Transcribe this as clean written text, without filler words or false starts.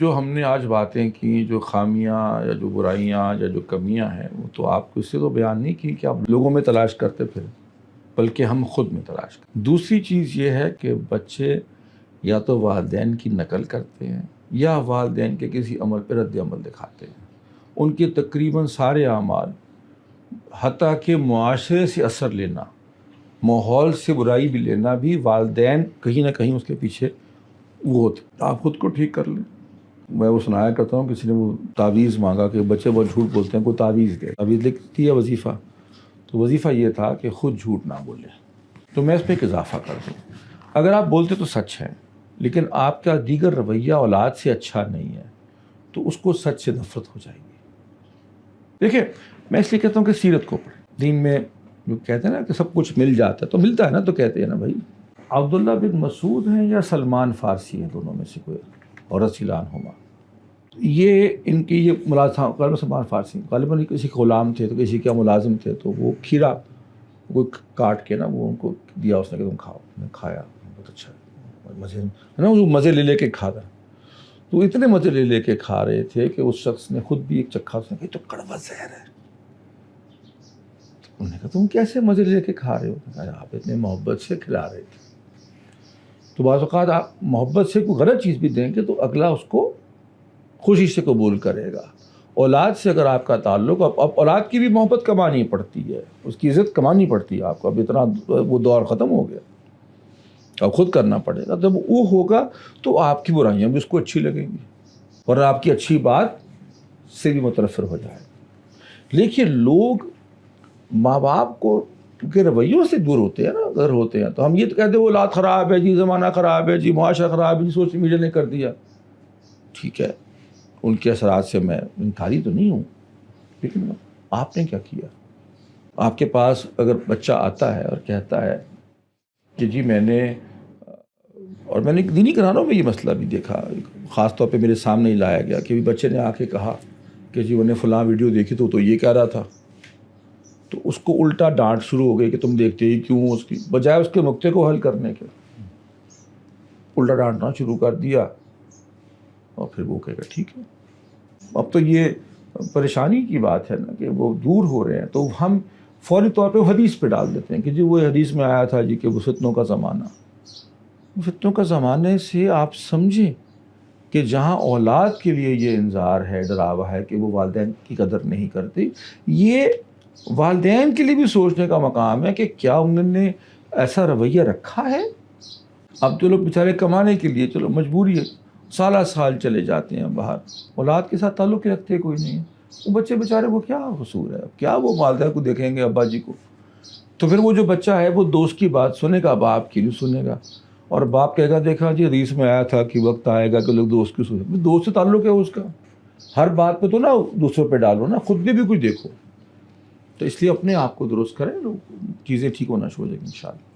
جو ہم نے آج باتیں کی، جو خامیاں یا جو برائیاں یا جو کمیاں ہیں، وہ تو آپ کو اس سے تو بیان نہیں کی کہ آپ لوگوں میں تلاش کرتے پھریں، بلکہ ہم خود میں تلاش کرتے۔ دوسری چیز یہ ہے کہ بچے یا تو والدین کی نقل کرتے ہیں یا والدین کے کسی عمل پہ رد عمل دکھاتے ہیں۔ ان کے تقریباً سارے اعمال، حتیٰ کہ معاشرے سے اثر لینا، ماحول سے برائی بھی لینا، بھی والدین کہیں نہ کہیں اس کے پیچھے وہ ہوتے۔ آپ خود کو ٹھیک کر لیں۔ میں وہ سنایا کرتا ہوں، کسی نے وہ تعویذ مانگا کہ بچے بہت جھوٹ بولتے ہیں، کوئی تعویذ دے، تعویذ لکھتی ہے وظیفہ، تو وظیفہ یہ تھا کہ خود جھوٹ نہ بولے۔ تو میں اس پہ ایک اضافہ کر دوں، اگر آپ بولتے تو سچ ہے، لیکن آپ کا دیگر رویہ اولاد سے اچھا نہیں ہے، تو اس کو سچ سے نفرت ہو جائے گی۔ دیکھیں، میں اس لیے کہتا ہوں کہ سیرت کو پڑھیں۔ دین میں جو کہتے ہیں نا کہ سب کچھ مل جاتا ہے، تو ملتا ہے نا، تو کہتے ہیں نا بھائی، عبداللہ بن مسعود ہیں یا سلمان فارسی ہیں، دونوں میں سے کوئی، اور رضی اللہ عنہما، یہ ان کی یہ ملازم، غالباً سلمان فارسی، غالباً کسی کے غلام تھے تو کسی کے ملازم تھے، تو وہ کھیرا کوئی کاٹ کے نا وہ ان کو دیا، اس نے کہ تم کھاؤ۔ میں نے کھایا، بہت اچھا ہے، مزے ہے نا، وہ مزے لے لے کے کھا رہا، تو اتنے مزے لے لے کے کھا رہے تھے کہ اس شخص نے خود بھی ایک چکھا، اس نے کہا تو کڑوا زہر ہے۔ انہوں نے کہا تم کیسے مزے لے کے کھا رہے ہو؟ کہا آپ اتنے محبت سے کھلا رہے تھے۔ تو بعض اوقات آپ محبت سے کوئی غلط چیز بھی دیں گے تو اگلا اس کو خوشی سے قبول کرے گا۔ اولاد سے اگر آپ کا تعلق، اب اولاد کی بھی محبت کمانی پڑتی ہے، اس کی عزت کمانی پڑتی ہے آپ کو، اب اتنا وہ دور ختم ہو گیا، اب خود کرنا پڑے گا۔ جب وہ ہوگا تو آپ کی برائیاں بھی اس کو اچھی لگیں گی، اور آپ کی اچھی بات سے بھی متنفر ہو جائے گا۔ لیکن لوگ ماں باپ کو کے رویوں سے دور ہوتے ہیں نا، اگر ہوتے ہیں تو ہم یہ تو کہتے ہیں وہ اولاد خراب ہے جی، زمانہ خراب ہے جی، معاشرہ خراب ہے جی، سوشل میڈیا نے کر دیا۔ ٹھیک ہے، ان کے اثرات سے میں انکاری تو نہیں ہوں، لیکن آپ نے کیا کیا؟ آپ کے پاس اگر بچہ آتا ہے اور کہتا ہے کہ جی میں نے، اور میں نے دینی گھرانوں میں یہ مسئلہ بھی دیکھا، خاص طور پہ میرے سامنے ہی لایا گیا کہ بچے نے آ کے کہا کہ جی انہیں فلاں ویڈیو دیکھی تو یہ کہہ رہا تھا، تو اس کو الٹا ڈانٹ شروع ہو گئی کہ تم دیکھتے ہی کیوں، اس کی بجائے اس کے نقطے کو حل کرنے کے الٹا ڈانٹنا شروع کر دیا، اور پھر وہ کہے گا ٹھیک ہے۔ اب تو یہ پریشانی کی بات ہے نا کہ وہ دور ہو رہے ہیں، تو ہم فوری طور پہ حدیث پہ ڈال دیتے ہیں کہ جی وہ حدیث میں آیا تھا جی کہ وہ فتنوں کا زمانہ، فتنوں کا زمانے سے آپ سمجھیں کہ جہاں اولاد کے لیے یہ انذار ہے، ڈراوا ہے کہ وہ والدین کی قدر نہیں کرتی، یہ والدین کے لیے بھی سوچنے کا مقام ہے کہ کیا انہوں نے ایسا رویہ رکھا ہے۔ اب تو لوگ بیچارے کمانے کے لیے، چلو مجبوری ہے، سالہ سال چلے جاتے ہیں باہر، اولاد کے ساتھ تعلق ہی رکھتے کوئی نہیں ہے، وہ بچے بیچارے کو کیا قصور ہے، کیا وہ والدہ کو دیکھیں گے، ابا جی کو؟ تو پھر وہ جو بچہ ہے وہ دوست کی بات سنے گا، باپ کی نہیں سنے گا، اور باپ کہے گا دیکھا جی حدیث میں آیا تھا کہ وقت آئے گا کہ لوگ دوست کی سنے، دوست سے تعلق ہے اس کا، ہر بات پہ تو نہ دوسروں پہ ڈالو نا، خود بھی کچھ دیکھو۔ تو اس لیے اپنے آپ کو درست کریں، چیزیں ٹھیک ہونا شروع ہو جائیں گی انشاءاللہ۔